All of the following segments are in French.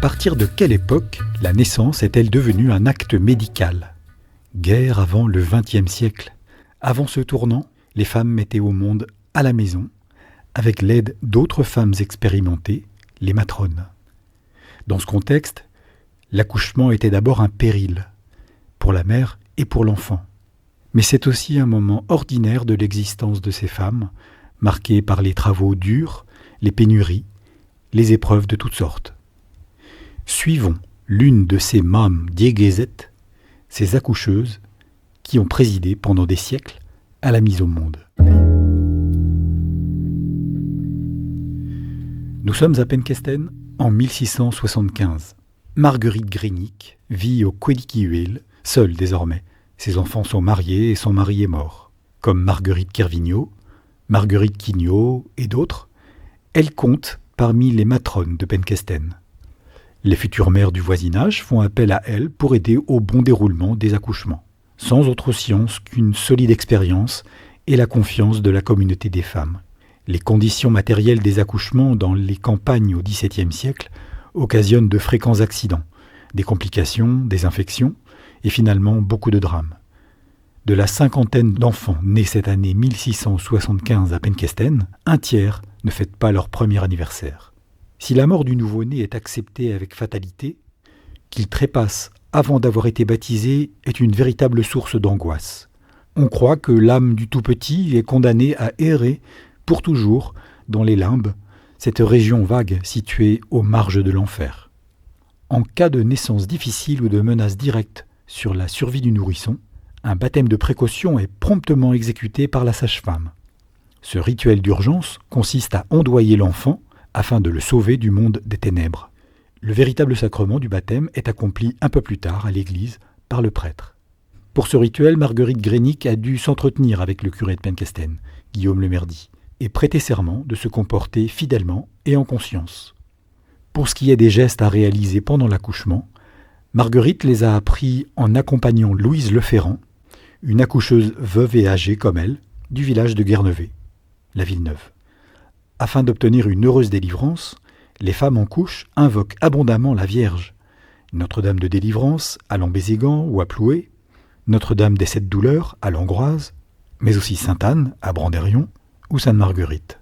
partir de quelle époque la naissance est-elle devenue un acte médical ? Guère avant le XXe siècle. Avant ce tournant, les femmes mettaient au monde à la maison, avec l'aide d'autres femmes expérimentées, les matrones. Dans ce contexte, l'accouchement était d'abord un péril, pour la mère et pour l'enfant. Mais c'est aussi un moment ordinaire de l'existence de ces femmes, marqué par les travaux durs, les pénuries, les épreuves de toutes sortes. Suivons l'une de ces Mam Diegezet, ces accoucheuses qui ont présidé pendant des siècles à la mise au monde. Nous sommes à Penkesten en 1675. Marguerite Grenic vit au Kwedikiuel, seule désormais. Ses enfants sont mariés et son mari est mort. Comme Marguerite Kervignot, Marguerite Quignot et d'autres, elle compte parmi les matrones de Penkesten. Les futures mères du voisinage font appel à elle pour aider au bon déroulement des accouchements, sans autre science qu'une solide expérience et la confiance de la communauté des femmes. Les conditions matérielles des accouchements dans les campagnes au XVIIe siècle occasionnent de fréquents accidents, des complications, des infections et finalement beaucoup de drames. De la cinquantaine d'enfants nés cette année 1675 à Penkesten, un tiers ne fête pas leur premier anniversaire. Si la mort du nouveau-né est acceptée avec fatalité, qu'il trépasse avant d'avoir été baptisé est une véritable source d'angoisse. On croit que l'âme du tout-petit est condamnée à errer pour toujours dans les limbes, cette région vague située aux marges de l'enfer. En cas de naissance difficile ou de menace directe sur la survie du nourrisson, un baptême de précaution est promptement exécuté par la sage-femme. Ce rituel d'urgence consiste à ondoyer l'enfant afin de le sauver du monde des ténèbres. Le véritable sacrement du baptême est accompli un peu plus tard à l'église par le prêtre. Pour ce rituel, Marguerite Grenic a dû s'entretenir avec le curé de Penkesten, Guillaume Le Merdy, et prêter serment de se comporter fidèlement et en conscience. Pour ce qui est des gestes à réaliser pendant l'accouchement, Marguerite les a appris en accompagnant Louise Leferrand, une accoucheuse veuve et âgée comme elle, du village de Guernevé, la Villeneuve. Afin d'obtenir une heureuse délivrance, les femmes en couche invoquent abondamment la Vierge, Notre-Dame de Délivrance à Lambézégan ou à Ploué, Notre-Dame des Sept Douleurs à Langroise, mais aussi Sainte-Anne à Brandérion ou Sainte-Marguerite.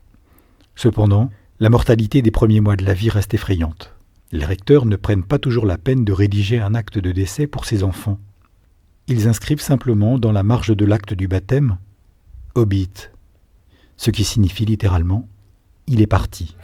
Cependant, la mortalité des premiers mois de la vie reste effrayante. Les recteurs ne prennent pas toujours la peine de rédiger un acte de décès pour ces enfants. Ils inscrivent simplement dans la marge de l'acte du baptême « Obit », ce qui signifie littéralement « il est parti ».